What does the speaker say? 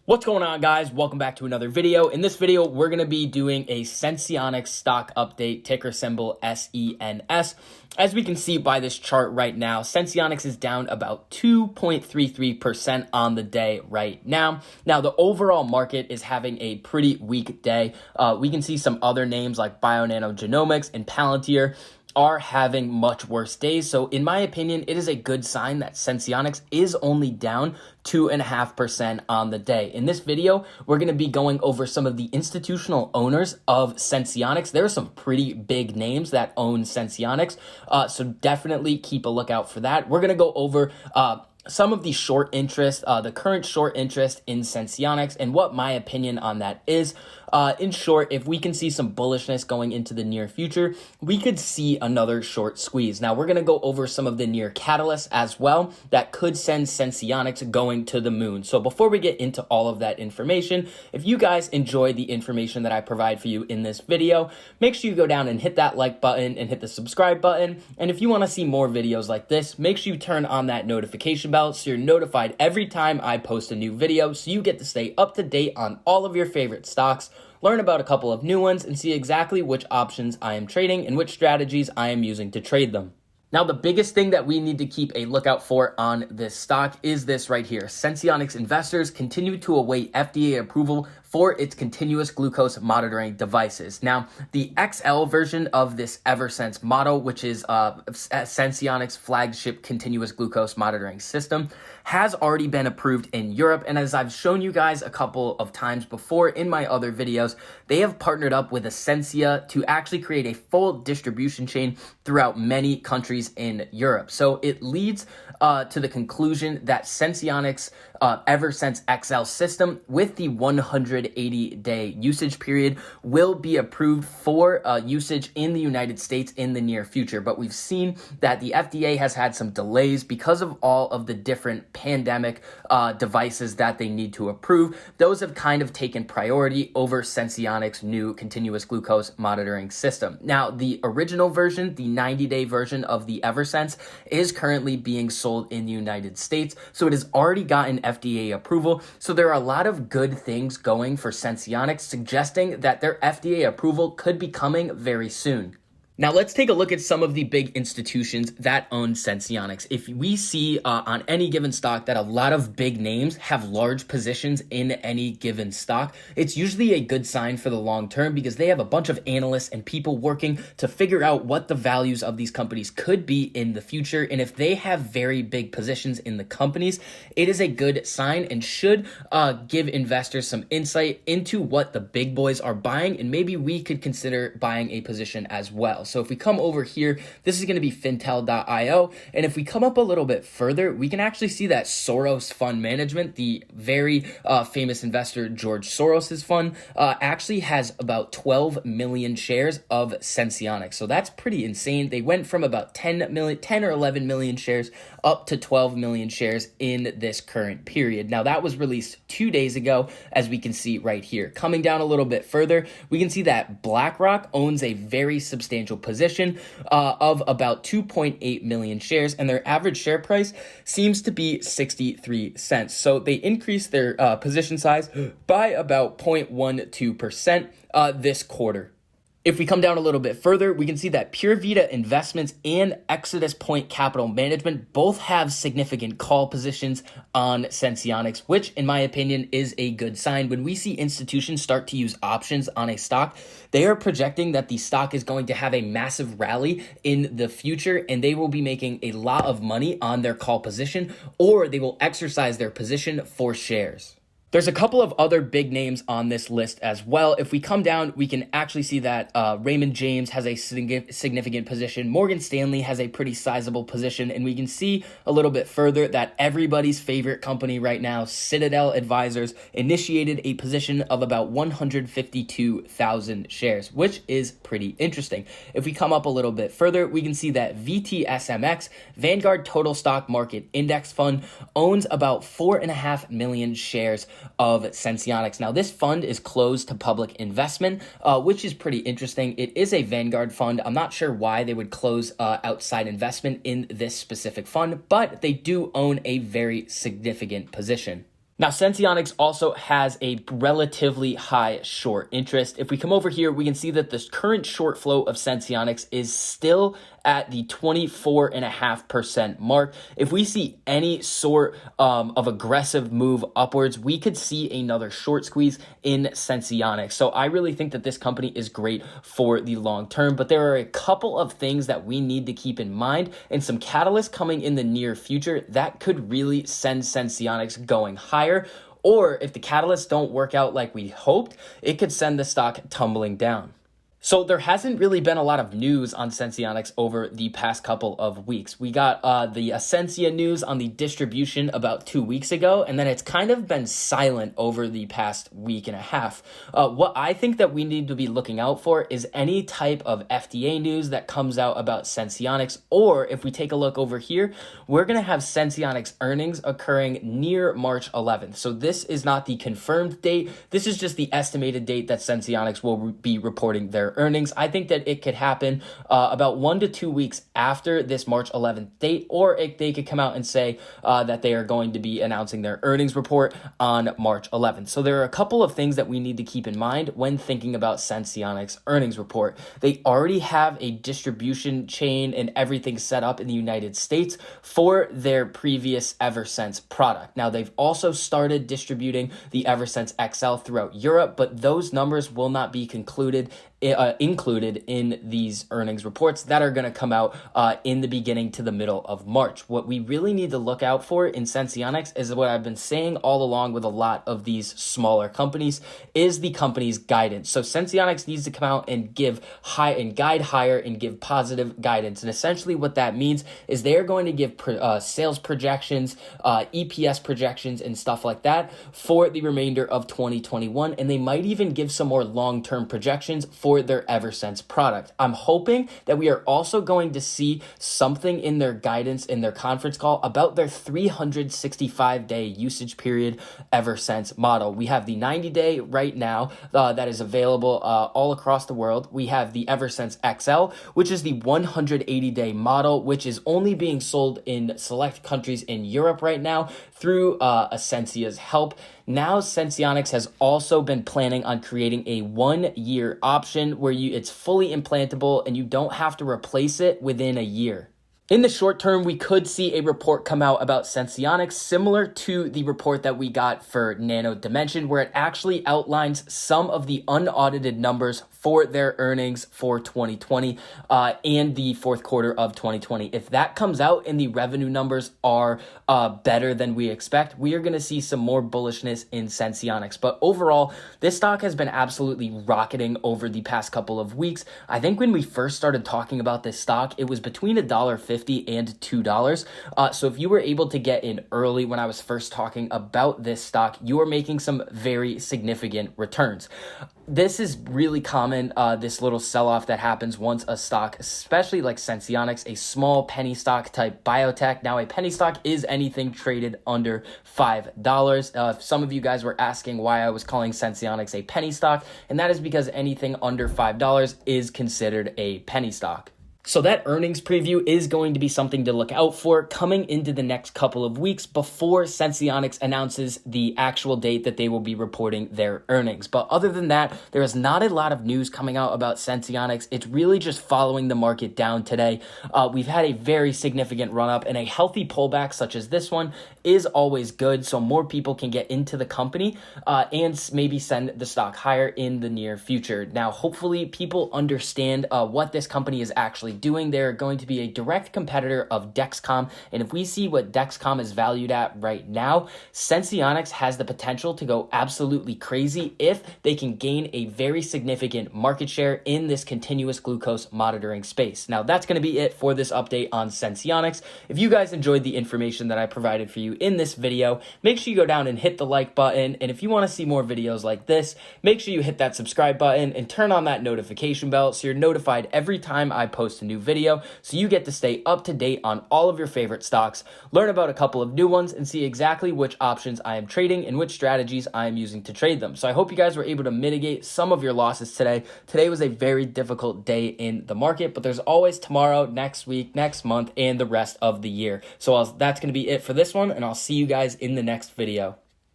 What's going on, guys? Welcome back to another video. In this video, we're going to be doing a Senseonics stock update, ticker symbol SENS. As we can see by this chart right now, Senseonics is down about 2.33% on the day right now. Now, the overall market is having a pretty weak day. We can see some other names like Bionanogenomics and Palantir are having much worse days. So in my opinion, it is a good sign that Senseonics is only down 2.5% on the day. In this video, we're going to be going over some of the institutional owners of Senseonics. There are some pretty big names that own Senseonics, so definitely keep a lookout for that. We're going to go over some of the short interest, the current short interest in Senseonics, and what my opinion on that is. In short, if we can see some bullishness going into the near future, we could see another short squeeze. Now, we're going to go over some of the near catalysts as well that could send Senseonics going to the moon. So before we get into all of that information, if you guys enjoy the information that I provide for you in this video, make sure you go down and hit that like button and hit the subscribe button. And if you want to see more videos like this, make sure you turn on that notification bell so you're notified every time I post a new video, so you get to stay up to date on all of your favorite stocks, learn about a couple of new ones, and see exactly which options I am trading and which strategies I am using to trade them. Now, the biggest thing that we need to keep a lookout for on this stock is this right here. Senseonics investors continue to await FDA approval for its continuous glucose monitoring devices. Now, the XL version of this eversense model, which is Senseonics' flagship continuous glucose monitoring system, has already been approved in Europe. And as I've shown you guys a couple of times before in my other videos, they have partnered up with Essentia to actually create a full distribution chain throughout many countries in Europe. So it leads to the conclusion that Senseonics' eversense XL system with the 180-day usage period will be approved for usage in the United States in the near future. But we've seen that the FDA has had some delays because of all of the different pandemic devices that they need to approve. Those have kind of taken priority over Senseonics' new continuous glucose monitoring system. Now, the original version, the 90-day version of the eversense, is currently being sold in the United States, so it has already gotten FDA approval. So there are a lot of good things going for Senseonics, suggesting that their FDA approval could be coming very soon. Now, let's take a look at some of the big institutions that own Senseonics. If we see on any given stock that a lot of big names have large positions in any given stock, it's usually a good sign for the long term because they have a bunch of analysts and people working to figure out what the values of these companies could be in the future. And if they have very big positions in the companies, it is a good sign and should give investors some insight into what the big boys are buying, and maybe we could consider buying a position as well. So if we come over here, this is going to be fintel.io. And if we come up a little bit further, we can actually see that SOROS fund management, the very famous investor George Soros' fund, actually has about 12 million shares of Senseonics. So that's pretty insane. They went from about 10 or 11 million shares up to 12 million shares in this current period. Now, that was released 2 days ago, as we can see right here. Coming down a little bit further, we can see that BlackRock owns a very substantial position of about 2.8 million shares, and their average share price seems to be 63 cents. So they increased their position size by about 0.12% this quarter. If we come down a little bit further, we can see that Pure Vita Investments and Exodus Point Capital Management both have significant call positions on Senseonics, which in my opinion is a good sign. When we see institutions start to use options on a stock, they are projecting that the stock is going to have a massive rally in the future, and they will be making a lot of money on their call position, or they will exercise their position for shares. There's a couple of other big names on this list as well. If we come down, we can actually see that Raymond James has a significant position. Morgan Stanley has a pretty sizable position. And we can see a little bit further that everybody's favorite company right now, Citadel Advisors, initiated a position of about 152,000 shares, which is pretty interesting. If we come up a little bit further, we can see that VTSMX, Vanguard Total Stock Market Index Fund, owns about 4.5 million shares of Senseonics. Now, this fund is closed to public investment, which is pretty interesting. It is a Vanguard fund. I'm not sure why they would close outside investment in this specific fund, but they do own a very significant position. Now, Senseonics also has a relatively high short interest. If we come over here, we can see that this current short flow of Senseonics is still at the 24.5% mark. If we see any sort of aggressive move upwards, we could see another short squeeze in Senseonics. So I really think that this company is great for the long term, but there are a couple of things that we need to keep in mind and some catalysts coming in the near future that could really send Senseonics going higher. Or if the catalysts don't work out like we hoped, it could send the stock tumbling down. So there hasn't really been a lot of news on Senseonics over the past couple of weeks. We got the Ascensia news on the distribution about 2 weeks ago, and then it's kind of been silent over the past week and a half. What I think that we need to be looking out for is any type of FDA news that comes out about Senseonics, or if we take a look over here, we're going to have Senseonics earnings occurring near March 11th. So this is not the confirmed date. This is just the estimated date that Senseonics will be reporting their earnings. I think that it could happen about 1 to 2 weeks after this March 11th date, or they could come out and say that they are going to be announcing their earnings report on March 11th. So there are a couple of things that we need to keep in mind when thinking about Senseonics earnings report. They already have a distribution chain and everything set up in the United States for their previous eversense product. Now, they've also started distributing the eversense XL throughout Europe, but those numbers will not be included in these earnings reports that are going to come out in the beginning to the middle of March. What we really need to look out for in Senseonics is what I've been saying all along with a lot of these smaller companies is the company's guidance. So Senseonics needs to come out and guide higher and give positive guidance. And essentially what that means is they're going to give sales projections, EPS projections, and stuff like that for the remainder of 2021. And they might even give some more long-term projections for their eversense product. I'm hoping that we are also going to see something in their guidance in their conference call about their 365-day usage period eversense model. We have the 90-day right now that is available all across the world. We have the eversense XL, which is the 180-day model, which is only being sold in select countries in Europe right now through Ascensia's help. Now, Senseonics has also been planning on creating a 1-year option where it's fully implantable and you don't have to replace it within a year. In the short term, we could see a report come out about Senseonics similar to the report that we got for Nano Dimension, where it actually outlines some of the unaudited numbers for their earnings for 2020 and the fourth quarter of 2020. If that comes out and the revenue numbers are better than we expect, we are going to see some more bullishness in Senseonics. But overall, this stock has been absolutely rocketing over the past couple of weeks. I think when we first started talking about this stock, it was between $1.50 and $2. So if you were able to get in early when I was first talking about this stock, you are making some very significant returns. This is really common, this little sell-off that happens once a stock, especially like Senseonics, a small penny stock type biotech. Now, a penny stock is anything traded under $5. Some of you guys were asking why I was calling Senseonics a penny stock, and that is because anything under $5 is considered a penny stock. So that earnings preview is going to be something to look out for coming into the next couple of weeks before Senseonics announces the actual date that they will be reporting their earnings. But other than that, there is not a lot of news coming out about Senseonics. It's really just following the market down today. We've had a very significant run up, and a healthy pullback such as this one is always good, so more people can get into the company and maybe send the stock higher in the near future. Now, hopefully people understand what this company is actually doing. They're going to be a direct competitor of Dexcom, and if we see what Dexcom is valued at right now, Senseonics has the potential to go absolutely crazy if they can gain a very significant market share in this continuous glucose monitoring space. Now, that's going to be it for this update on Senseonics. If you guys enjoyed the information that I provided for you in this video, make sure you go down and hit the like button, and if you want to see more videos like this, make sure you hit that subscribe button and turn on that notification bell so you're notified every time I post a new video, so you get to stay up to date on all of your favorite stocks, learn about a couple of new ones, and see exactly which options I am trading and which strategies I am using to trade them. So I hope you guys were able to mitigate some of your losses today. Today was a very difficult day in the market, but there's always tomorrow, next week, next month, and the rest of the year. So that's going to be it for this one, and I'll see you guys in the next video.